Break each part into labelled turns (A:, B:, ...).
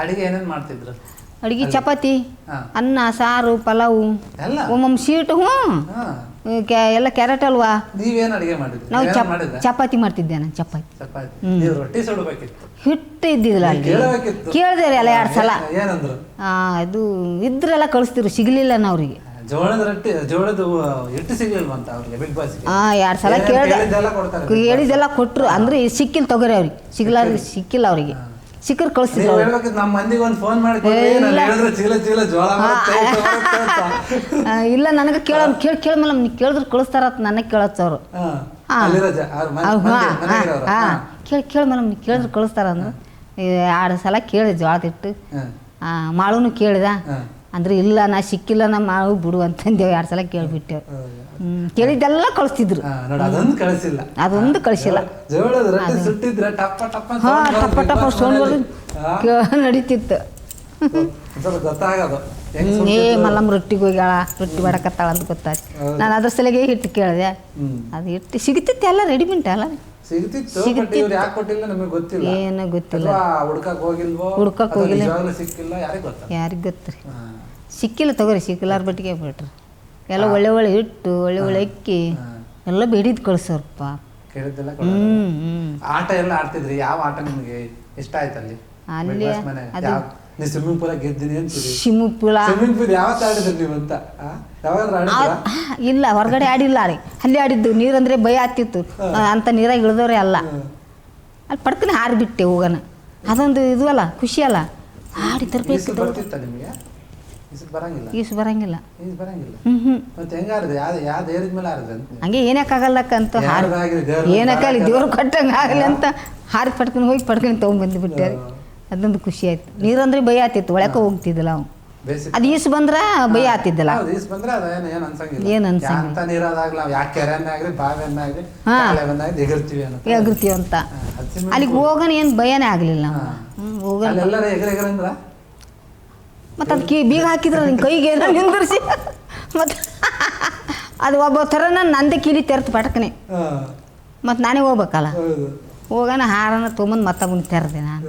A: ಅಡಿಗೆ ಏನೇನು ಮಾಡ್ತಿದ್ರು?
B: ಅಡುಗೆ ಚಪಾತಿ, ಅನ್ನ, ಸಾರು, ಪಲಾವು, ಒಮ್ಮೊಮ್ಮೆ ಸ್ವೀಟು. ಎಲ್ಲ ಕ್ಯಾರೆಟ್ ಹಲ್ವಾ.
A: ನೀವೇನು ಅಡಿಗೆ ಮಾಡಿದ್ರಿ?
B: ನಾವು ಚಪಾತಿ ಮಾಡ್ತಿದ್ದೆ. ನಾನು ಚಪಾತಿ
A: ರೊಟ್ಟಿ ಸುಡಬೇಕಿತ್ತು,
B: ಹಿಟ್ಟು ಇದ್ದಿದ್ದಿಲ್ಲ ಅಲ್ಲಿ. ಕೇಳಿದೆ ಎಲ್ಲ 2 ಸಲ.
A: ಏನಂದ್ರು?
B: ಅದು ಇದ್ರೆಲ್ಲ ಕಳಿಸ್ತಿರು, ಸಿಗಲಿಲ್ಲ ನಾವು ಅವ್ರಿಗೆ.
A: ಜೋಳದ ಹಿಟ್ಟು ಸಿಗ್ಲಿಲ್ವಂತ ಅವ್ರಿಗೆ ಬಿಗ್ ಬಾಸ್?
B: 2 ಸಲ ಕೇಳಿದೆ, ಹೇಳಿದೆಲ್ಲ ಕೊಟ್ಟರು. ಅಂದ್ರೆ ಸಿಕ್ಕಿಲ್ಲ ತಗೋರಿ ಅವ್ರಿಗೆ, ಸಿಕ್ಕಿಲ್ಲ ಅವರಿಗೆ. ಸಿಕ್ಕರು ಕಳಿಸ್ತಿದ್ರು.
A: ನಮ್ಮ ಮಂದಿಗೆ ಒಂದು ಫೋನ್ ಮಾಡಿ
B: ಇಲ್ಲ, ನನಗೆ ಕೇಳ ಮೇಡಮ್, ನೀವು ಕೇಳಿದ್ರೆ ಕಳಿಸ್ತಾರ ನನಗೆ ಕೇಳತ್ತ ಅವರು. ಕೇಳಿ ಮೇಡಮ್, ನೀವು ಕೇಳಿದ್ರೆ ಕಳಿಸ್ತಾರ ಅಂದ್ರೆ 2 ಸಲ ಕೇಳಿದೆ. ಜೋಳದ ಹಿಟ್ಟು ಮಾಳುನು ಕೇಳಿದ. ಅಂದ್ರೆ ಇಲ್ಲ, ನಾ ಸಿಕ್ಕಿಲ್ಲ, ನಾ ಮಾವು ಬಿಡು ಅಂತಂದೇವು. 2 ಸಲ ಕೇಳಿಬಿಟ್ಟೆವು. ಕೇಳಿದ್ದೆಲ್ಲ ಕಳಿಸ್ತಿದ್ರು, ಅದೊಂದು ಕಳಿಸಿಲ್ಲ. ಟಪ್ಪ ಟಪ್ಪ ಸೌಂಡ್ ನಡೀತಿತ್ತು. ಮಲ್ಲಮ್ಮ ರೊಟ್ಟಿಗೆ ಹೋಗ್ಯಾಳ, ರೊಟ್ಟಿ ಮಾಡಕತ್ತಾಳ ಅಂತ ಗೊತ್ತಾಯ್ತು. ನಾನು ಅದ್ರ ಸಲಿಗೆ ಹಿಟ್ಟು ಕೇಳಿದೆ. ಅದು ಹಿಟ್ಟು ಸಿಗ್ತಿತ್ತು, ಎಲ್ಲ ರೆಡಿಮೆಂಟ್ ಅಲ್ಲ ಏನೋ ಗೊತ್ತಿಲ್ಲ. ಹುಡ್ಕಕ್ಕೆ ಹೋಗಿಲ್ಲ, ಯಾರಿಗೆ ಗೊತ್ತ್ರಿ. ಸಿಕ್ಕಿಲ್ಲ ತಗೋರಿ, ಸಿಕ್ಕಿಲ್ಲಾರ ಬಟ್ಟಿಗೆ ಬಿಟ್ರಿ. ಎಲ್ಲ ಒಳ್ಳೆ ಒಳ್ಳೆ ಹಿಟ್ಟು, ಒಳ್ಳೆ ಒಳ್ಳೆ ಅಕ್ಕಿ ಎಲ್ಲ ಬೇಡಿದ್ ಕಳ್ಸೋರಪ್ಪ.
A: ಆಟ ಎಲ್ಲ ಆಡ್ತಿದ್ರಿ? ಯಾವ ಆಟ ನಿಮಗೆ ಇಷ್ಟ ಆಯ್ತು ಅಲ್ಲಿ? ಅಲ್ಲಿ ಸ್ವಿಮ್ಮಿಂಗ್ ಪೂಲ್ ಗೆದ್ದಿನಿ ಅಂತೀರಿ. ಸ್ವಿಮ್ಮಿಂಗ್ ಪೂಲ್ ಯಾವತ್ತು ಆಡಿದ್ರಿ ನೀವು ಅಂತ?
B: ಇಲ್ಲ, ಹೊರಗಡೆ ಆಡಿಲ್ಲ ರೀ, ಅಲ್ಲಿ ಆಡಿದ್ದು. ನೀರಂದ್ರೆ ಭಯ ಆಗ್ತಿತ್ತು ಅಂತ, ನೀರಾಗ ಇಳಿದವ್ರೆ ಅಲ್ಲ. ಅಲ್ಲಿ ಪಡ್ಕನೆ ಹಾರಿಬಿಟ್ಟೆ ಹೋಗೋಣ. ಅದೊಂದು ಇದು ಅಲ್ಲ, ಖುಷಿ ಅಲ್ಲ. ಆಡಿ ತರಬೇಕು. ಈಸು ಬರಂಗಿಲ್ಲ. ಹಂಗೆ ಏನಕ್ಕಾಗಲ್ಲಕ್ಕಂತ ಏನಕ್ಕಾಗಲಿ, ದೇವ್ರು ಕೊಟ್ಟಂಗೆ ಆಗಲಿ ಅಂತ ಹಾರಿ ಪಡ್ಕೊಂಡು ಹೋಗಿ ಪಡ್ಕೊಂಡು ತೊಗೊಂಡ್ಬಂದುಬಿಟ್ಟೆ. ಅದೊಂದು ಖುಷಿ ಆಯ್ತು. ನೀರಂದ್ರೆ ಭಯ ಆಗ್ತಿತ್ತು, ಒಳಕ್ಕೆ ಹೋಗ್ತಿದ್ದಿಲ್ಲ ನಾವು. ಅದು ಈಸು ಬಂದ್ರೆ ಭಯ ಆಗ್ತಿದ್ದಿಲ್ಲ, ಏನು ಅನ್ಸಂಗಿಲ್ಲ. ಎಗರ್ತೀವಿ ಅಂತ ಅಲ್ಲಿಗೆ ಹೋಗೋಣ, ಏನು ಭಯನೇ ಆಗಲಿಲ್ಲ ನಾವು ಹೋಗೋಣ. ಮತ್ತು ಅದಕ್ಕೆ ಬೀಗ ಹಾಕಿದ್ರೆ ನಿನ್ನ ಕೈಗೆ ಏನೋ ನಿಂದಿರಿಸಿ, ಮತ್ತು ಅದು ಒಬ್ಬ ಥರ ನಂದೇ ಕೀಲಿ ತೆರೆದು ಪಟಕನೆ. ಮತ್ತು ನಾನೇ ಹೋಗ್ಬೇಕಲ್ಲ, ಹೋಗೋಣ ಹಾರನ ತೊಗೊಂಬಂದು ಮತ್ತೊಬ್ಬನ ತೆರೆದೆ ನಾನು.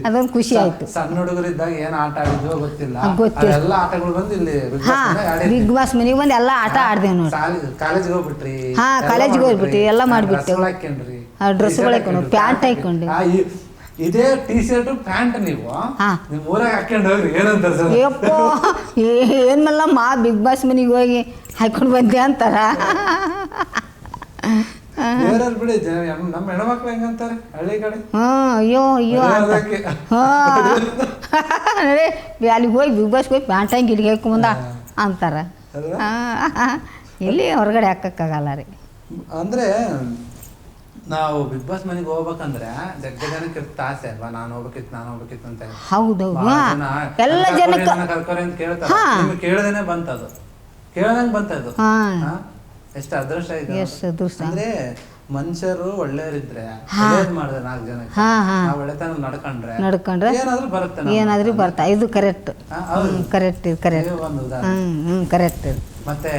B: ಅದೊಂದು ಖುಷಿ ಆಯ್ತು.
A: ಸಣ್ಣ ಹುಡುಗರಿದ್ದಾಗ ಏನು ಆಟ ಆಡಿದ್ವೋ ಗೊತ್ತಿಲ್ಲ.
B: ಬಿಗ್ ಬಾಸ್ ಮನೆಗೆ ಬಂದು ಎಲ್ಲ ಆಟ ಆಡ್ದೇವ್ ನೋಡಿ.
A: ಕಾಲೇಜ್ಗೆ ಹೋಗ್ಬಿಟ್ರಿ?
B: ಕಾಲೇಜ್ಗೆ ಹೋಗ್ಬಿಟ್ಟು ಎಲ್ಲ ಮಾಡಿಬಿಟ್ಟೆ. ಡ್ರೆಸ್ಗಳು ಹಾಕೊಂಡು, ಪ್ಯಾಂಟ್ ಹಾಕೊಂಡು,
A: ಇದೇ ಟಿ ಶರ್ಟ್ ಪ್ಯಾಂಟ್ ನೀವು ನಿಮ್ಮ ಊರಾಗ ಹಾಕೊಂಡು ಹೋಗ್ರಿ ಏನಂತಾರೆ?
B: ಅಯ್ಯಪ್ಪ, ಏನ್ ಮಲ್ಲಮ್ಮ ಬಿಗ್ ಬಾಸ್ ಮನೆಗೆ ಹೋಗಿ ಹಾಕೊಂಡು ಬಂದೆ ಅಂತಾರ.
A: ಬಿಡಿ, ನಮ್ಮ ಹೆಣ್ಮಕ್ಳು ಹೆಂಗಂತಾರೆ ಹಳ್ಳಿ ಕಡೆ?
B: ಅಯ್ಯೋ ಅಯ್ಯೋ ಅಲ್ಲಿಗೆ ಹೋಗಿ ಬಿಗ್ ಬಾಸ್ಗೆ ಹೋಗಿ ಪ್ಯಾಂಟ್ ಹಂಗೆ ಗಿಡಿಗೆ ಹಾಕೊಂಬಂದ ಅಂತಾರ. ಇಲ್ಲಿ ಹೊರಗಡೆ ಹಾಕಕ್ಕಾಗಲ್ಲ ರೀ.
A: ಅಂದ್ರೆ ನಾವು ಬಿಗ್ ಬಾಸ್ ಮನೆಗೆ ಹೋಗ್ಬೇಕಂದ್ರೆ ಜನಕ್ಕೆ ಆಸೆ ಅಲ್ವಾ, ನಾನು ಹೋಗ್ಬೇಕಿತ್ತು ಅಂತ.
B: ಹೌದೌದು, ಎಲ್ಲ ಜನಕ್ಕೆ
A: ಕರ್ಕೋರಿ ಅಂತ ಕೇಳ್ತಾರೆ. ಕೇಳದೇನೆ ಬಂತದು, ಕೇಳದಂಗೆ ಬಂತದು. ಎಷ್ಟು ಅದೃಷ್ಟ ಇದೆ. ಅಂದ್ರೆ ಮನುಷ್ಯರು ಒಳ್ಳೆಯವರಿದ್ರೆ ಮಾಡಿದ್ರೆ 4 ಜನಕ್ಕೆ ಒಳ್ಳೆತನ ನಡ್ಕೊಂಡ್ರೆ
B: ಏನಾದ್ರೂ ಬರ್ತಾ. ಇದು ಕರೆಕ್ಟ್, ಕರೆಕ್ಟ್ ಕರೆಕ್ಟ್.
A: ಮತ್ತೆ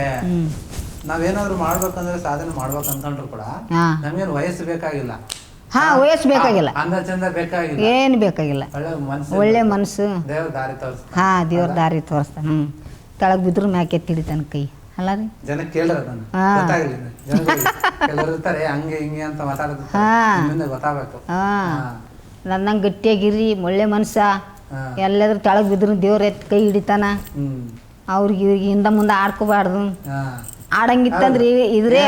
A: ನಾವೇನಾದ್ರು ಮಾಡ್ಬೇಕಂದ್ರೆ, ಸಾಧನೆ ಮಾಡ್ಬೇಕು ಅನ್ಕೊಂಡ್ರು ಕೂಡ ನಮ್ಗೇನು ವಯಸ್ಸು ಬೇಕಾಗಿಲ್ಲ.
B: ವಯಸ್ಸು ಬೇಕಾಗಿಲ್ಲ,
A: ಅಂದ ಚಂದ ಬೇಕಾಗಿಲ್ಲ,
B: ಏನು ಬೇಕಾಗಿಲ್ಲ. ಒಳ್ಳೆ ಮನಸ್ಸು,
A: ದೇವ್ರ ದಾರಿ ತೋರಿಸ್ತಾನೆ.
B: ದೇವ್ರ ದಾರಿ ತೋರಿಸ್ತಾನೆ. ತೆಳಗ್ ಬಿದ್ರು ಮ್ಯಾಕೆ ತಿಳಿತಾನ ಕೈ ಅಲ್ಲ ರೀ.
A: ಜನ ಕೇಳ್ರ ಇರ್ತಾರೆ ಹಂಗೆ ಹಿಂಗೆ ಅಂತ ಮಾತಾಡ್ತಾರೆ, ಗೊತ್ತಾಗಬೇಕು.
B: ನನ್ನಂಗೆ ಗಟ್ಟಿಯಾಗಿರಿ, ಒಳ್ಳೆ ಮನ್ಸ. ಎಲ್ಲಾದ್ರೂ ತೆಳಗ್ ಬಿದ್ರು ದೇವ್ರ ಎತ್ತಿ ಕೈ ಹಿಡಿತಾನ. ಅವ್ರಿಗೆ ಇವ್ರಿಗೆ ಹಿಂದ ಮುಂದೆ ಆಡ್ಕೋಬಾರ್ದು. ಆಡಂಗಿತ್ತಂದ್ರೆ ಇದ್ರೆ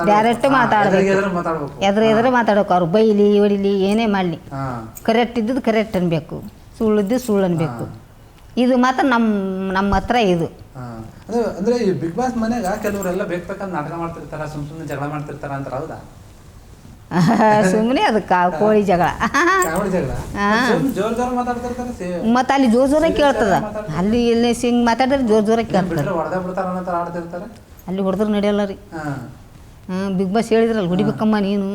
B: ಡೈರೆಕ್ಟ್ ಮಾತಾಡ್ಬೇಕು, ಎದುರು ಮಾತಾಡ್ಬೇಕು. ಅವ್ರು ಬೈಲಿ ಹೊಡಿಲಿ ಏನೇ ಮಾಡಲಿ, ಕರೆಕ್ಟ್ ಇದ್ದದ್ದು ಕರೆಕ್ಟ್ ಅನ್ಬೇಕು, ಸುಳ್ಳಿದ್ದು ಸುಳ್ಳು ಅನ್ಬೇಕು. ಇದು ಮಾತ್ರ ನಮ್ಮ ಹತ್ರ ಇದು.
A: ಅಂದ್ರೆ ಈ ಬಿಗ್ ಬಾಸ್ ಮನೆಗ ಕೆಲವರೆಲ್ಲ ಬೇಕಂತ ನಾಟಕ ಮಾಡ್ತಿರ್ತಾರ, ಸುಮ್ಮನೆ ಜಗಳ ಮಾಡ್ತಿರ್ತಾರ ಅಂತಾರ, ಹೌದಾ?
B: ಸುಮ್ಮನೆ ಅದಕ್ಕೆ ಕೋಳಿ ಜಗಳ, ಮತ್ತೆ ಅಲ್ಲಿ ಜೋರ್ ಜೋರ ಕೇಳ್ತದ. ಅಲ್ಲಿ ಇಲ್ಲಿ ಸಿಂಗ್ ಮಾತಾಡಿದ್ರೆ ಜೋರ್ ಜೋರ ಕೇಳ್ತಾರೆ. ಅಲ್ಲಿ ಹೊಡೆದ್ರೆ ನಡೆಯಲ್ಲ ರೀ. ಬಿಗ್ ಬಾಸ್ ಹೇಳಿದ್ರಲ್ಲ, ಹೊಡಿಬೇಕಮ್ಮ ನೀನು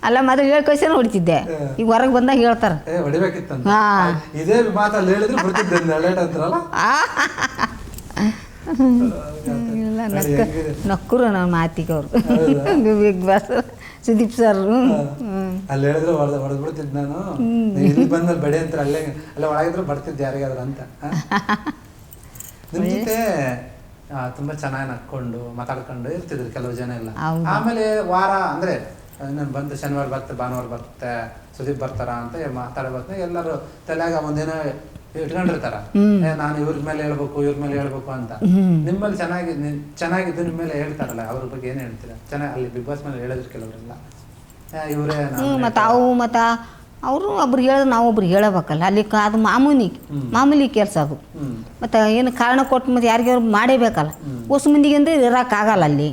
B: ಅಲ್ಲ, ಮೊದಲು ಹೇಳಿ ಕಳ್ಸೇನೆ ಹೊಡಿತಿದ್ದೆ. ಈಗ ಹೊರಗೆ ಬಂದಾಗ ಹೇಳ್ತಾರ ನಕ್ಕರು ನನ್ನ ಮಾತಿಗೆ ಅವರು. Big boss Sudeep sir.
A: ಅಲ್ಲಿ ಹೇಳಿದ್ರೆ ಹೊಡೆದ್ಬಿಡ್ತಿದ್ ನಾನು, ಇಲ್ಲಿ ಬಂದಲ್ಲಿ ಬಡಿ ಅಂತ ಅಲ್ಲೇ ಒಳಗಿದ್ರೆ ಬರ್ತಿದ್ದೆ ಯಾರಿಗಾದ್ರು ಅಂತ. ನಿಮ್ ಜೊತೆ ತುಂಬಾ ಚೆನ್ನಾಗಿ ನಕ್ಕೊಂಡು ಮಾತಾಡ್ಕೊಂಡು ಇರ್ತಿದ್ರು ಕೆಲವು ಜನ ಎಲ್ಲ. ಆಮೇಲೆ ವಾರ ಅಂದ್ರೆ ನಾನು ಬಂದು ಶನಿವಾರ ಬರುತ್ತೆ, ಭಾನುವಾರ ಬರುತ್ತೆ, ಸುದೀಪ್ ಬರ್ತಾರ ಅಂತ ಮಾತಾಡೋ ಎಲ್ಲರೂ ತಲೆಯಾಗ ಒಂದಿನ ಇಟ್ಕೊಂಡಿರ್ತಾರ, ನಾನು ಇವ್ರ ಮೇಲೆ ಹೇಳ್ಬೇಕು ಅಂತ. ನಿಮ್ಮಲ್ಲಿ ಚೆನ್ನಾಗಿದ್ದು ನಿಮ್ಮ ಮೇಲೆ ಹೇಳ್ತಾರಲ್ಲ, ಅವ್ರ ಬಗ್ಗೆ ಏನ್ ಹೇಳ್ತೀರಾ? ಚೆನ್ನಾಗಿ ಅಲ್ಲಿ ಬಿಗ್ ಬಾಸ್ ಮೇಲೆ ಹೇಳಿದ್ರು ಕೆಲವರೆಲ್ಲ ಇವರೇ.
B: ಮತ್ತ ಅವರು ಒಬ್ರು ಹೇಳಿದ್ರೆ ನಾವು ಒಬ್ರಿಗೆ ಹೇಳಬೇಕಲ್ಲ, ಅಲ್ಲಿ ಅದು ಮಾಮೂಲಿ ಕೆಲಸ ಅದು. ಮತ್ತು ಏನು ಕಾರಣ ಕೊಟ್ಟು ಮತ್ತೆ ಯಾರಿಗಾರು ಮಾಡೇಬೇಕಲ್ಲ, ಹೊಸ ಮಂದಿಗೆ ಅಂದ್ರೆ ಇರೋಕ್ಕಾಗಲ್ಲ ಅಲ್ಲಿ.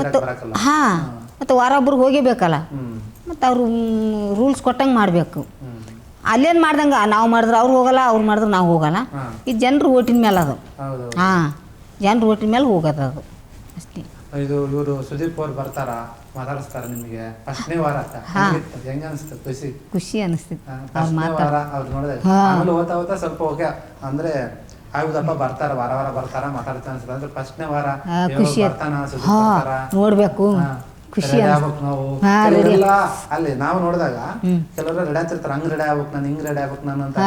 B: ಮತ್ತು ಹಾಂ, ಮತ್ತು ವಾರ ಒಬ್ರಿಗೆ ಹೋಗೇಬೇಕಲ್ಲ, ಮತ್ತು ಅವರು ರೂಲ್ಸ್ ಕೊಟ್ಟಂಗೆ ಮಾಡಬೇಕು. ಅಲ್ಲೇನು ಮಾಡ್ದಂಗೆ ನಾವು ಮಾಡಿದ್ರೆ ಅವ್ರು ಹೋಗಲ್ಲ, ಅವ್ರು ಮಾಡಿದ್ರೆ ನಾವು ಹೋಗಲ್ಲ. ಈ ಜನರು ಓಟಿನ ಮೇಲೆ ಅದು. ಹಾಂ, ಜನರು ಓಟಿನ ಮೇಲೆ ಹೋಗೋದು ಅದು ಅಷ್ಟೇ.
A: ಇದು ಇವರು ಸುದೀಪ್ ಅವ್ರು ಬರ್ತಾರ, ಮಾತಾಡಿಸ್ತಾರ ನಿಮಗೆ ಫಸ್ಟ್ನೇ ವಾರ ಹೆಂಗ ಅನಿಸ್ತು?
B: ಖುಷಿ ಅನಿಸ್ತಿತ್ತು
A: ಅವ್ರು ನೋಡಿದ್ರೆ. ಆಮೇಲೆ ಓದ್ತಾ ಸ್ವಲ್ಪ ಓಕೆ ಅಂದ್ರೆ ಹೌದಪ್ಪ ಬರ್ತಾರ, ವಾರ ಬರ್ತಾರ, ಮಾತಾಡ್ತಾ ಅನ್ಸುತ್ತೆ. ಅಂದ್ರೆ ಫಸ್ಟ್ನೇ ವಾರ ಬರ್ತಾನ
B: ನೋಡ್ಬೇಕು, ಖುಷಿ
A: ನಾವು ಅಲ್ಲಿ ನಾವು ನೋಡಿದಾಗ ಕೆಲವರು ರೆಡಿ ಆಗ್ತಿರ್ತಾರೆ, ಹಂಗ್ ರೆಡಿ ಆಗ್ಬೇಕು ನಾನು, ಹಿಂಗ್ ರೆಡಿ ಆಗ್ಬೇಕು ನಾನು ಅಂತ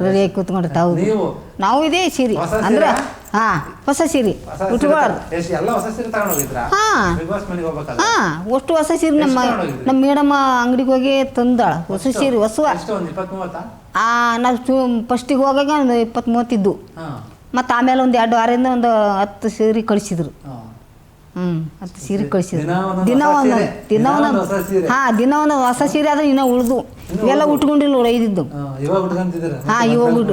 A: ರೆಡಿ ಕುತ್ಕೊಂಡಿರ್ತಾರೆ. ನೀವು
B: ನಾವು ಇದೇ ಸೀರೆ ಅಂದ್ರೆ ಹೊಸ ಸೀರೆ
A: ಎಲ್ಲ ಹೊಸ ಸೀರೆ ತಗೊಂಡ್ ಹೋಗಿದ್ರ? ಬಿಗ್ ಬಾಸ್ ಮನೆಗೆ ಹೋಗ್ಬೇಕಾದ್ರೆ
B: ಅಷ್ಟು ಹೊಸ ಸೀರೆ ನಮ್ಮ ಮೇಡಮ್ ಅಂಗಡಿಗೆ ಹೋಗಿ ತಂದಾಳ ಹೊಸ ಸೀರೆ. ಹೊಸ
A: 20-30
B: ನಾವು ಫಸ್ಟಿಗೆ ಹೋಗಾಗ ಒಂದು 20-30 ಇದ್ದು. ಮತ್ತು ಆಮೇಲೆ ಒಂದು 2 ವಾರದಿಂದ ಒಂದು 10 ಸೀರೆ ಕಳಿಸಿದ್ರು. 10 ಸೀರೆ ಕಳಿಸಿದ್ರು. ದಿನ ಒಂದೊಂದು ಹೊಸ ಸೀರೆ ಆದ್ರೆ ಇನ್ನೂ ಉಳ್ದು ಇವೆಲ್ಲ ಉಟ್ಕೊಂಡಿಲ್ಲ ನೋಡಿ, ಐದಿದ್ದು.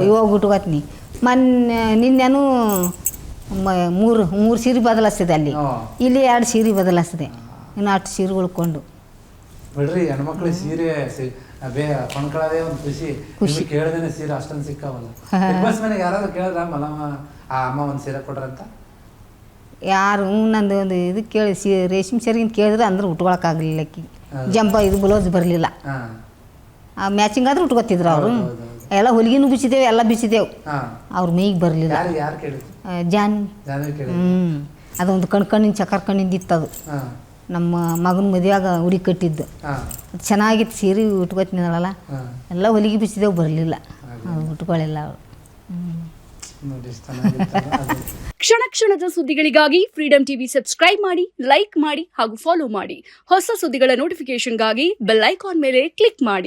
B: ಇವಾಗ ಉಟ್ಕೋತೀನಿ. ನಿನ್ನೆನು 3 ಸೀರೆ ಬದಲಾಯಿಸಿದೆ ಅಲ್ಲಿ, ಇಲ್ಲಿ 2 ಸೀರೆ ಬದಲಾಯಿಸಿದೆ. ಇನ್ನು 8 ಸೀರೆ ಉಳ್ಕೊಂಡು
A: ಬಿಡ್ರಿ. ಹೆಣ್ಮಕ್ಳು ಸೀರೆ ಕೊಂಡ್ಕೊಳ್ಳೋದೇ ಒಂದು ಖುಷಿ. ಕೇಳ್ದೇನೆ ಸೀರೆ ಅಷ್ಟೊಂದು ಸಿಕ್ಕಾವಲ್ಲ. ಬಿಗ್ ಬಾಸ್ ಮನೆಗೆ ಯಾರಾದ್ರೂ ಕೇಳಿದ್ರ ಮಲಮ್ಮ ಅಮ್ಮ ಒಂದು ಸೀರೆ ಕೊಡ್ರಂತ?
B: ಯಾರು ನಂದು ಒಂದು ಇದು ಕೇಳಿ ರೇಷ್ಮೆ ಸೀರೆಗಿಂತ ಕೇಳಿದ್ರೆ ಅಂದ್ರೆ ಉಟ್ಕೊಳಕ್ಕಾಗಲಿಲ್ಲ. ಜಂಪ ಇದು ಬ್ಲೌಸ್ ಬರಲಿಲ್ಲ. ಮ್ಯಾಚಿಂಗ್ ಆದ್ರೆ ಉಟ್ಕೊತಿದ್ರು ಅವರು. ಎಲ್ಲ ಹೊಲಿಗೆನೂ ಬಿಚ್ಚಿದ್ದೇವೆ, ಎಲ್ಲ ಬಿಚ್ಚಿದ್ದೇವು. ಅವ್ರ ಮೈಗೆ ಬರಲಿಲ್ಲ. ಜಾನ್ ಅದೊಂದು ಕಣ್ಣಿನ ಚಕರ್ ಕಣ್ಣಿಂದ ಇತ್ತದು. ನಮ್ಮ ಮಗನ ಮದುವೆಯಾಗ ಉಡಿ ಕಟ್ಟಿದ್ದು ಚೆನ್ನಾಗಿತ್ತು ಸೀರೆ, ಉಟ್ಕೊತಿನಲ್ಲ. ಎಲ್ಲ ಹೊಲಿಗೆ ಬಿಚ್ಚಿದ್ದೇವು, ಬರಲಿಲ್ಲ, ಅದು ಉಟ್ಕೊಳ್ಳಿಲ್ಲ ಅವರು.
C: ಕ್ಷಣ ಕ್ಷಣದ ಸುದ್ದಿಗಳಿಗಾಗಿ ಫ್ರೀಡಂ ಟಿವಿ ಸಬ್ಸ್ಕ್ರೈಬ್ ಮಾಡಿ, ಲೈಕ್ ಮಾಡಿ ಹಾಗೂ ಫಾಲೋ ಮಾಡಿ. ಹೊಸ ಸುದ್ದಿಗಳ ನೋಟಿಫಿಕೇಶನ್ಗಾಗಿ ಬೆಲ್ ಐಕಾನ್ ಮೇಲೆ ಕ್ಲಿಕ್ ಮಾಡಿ.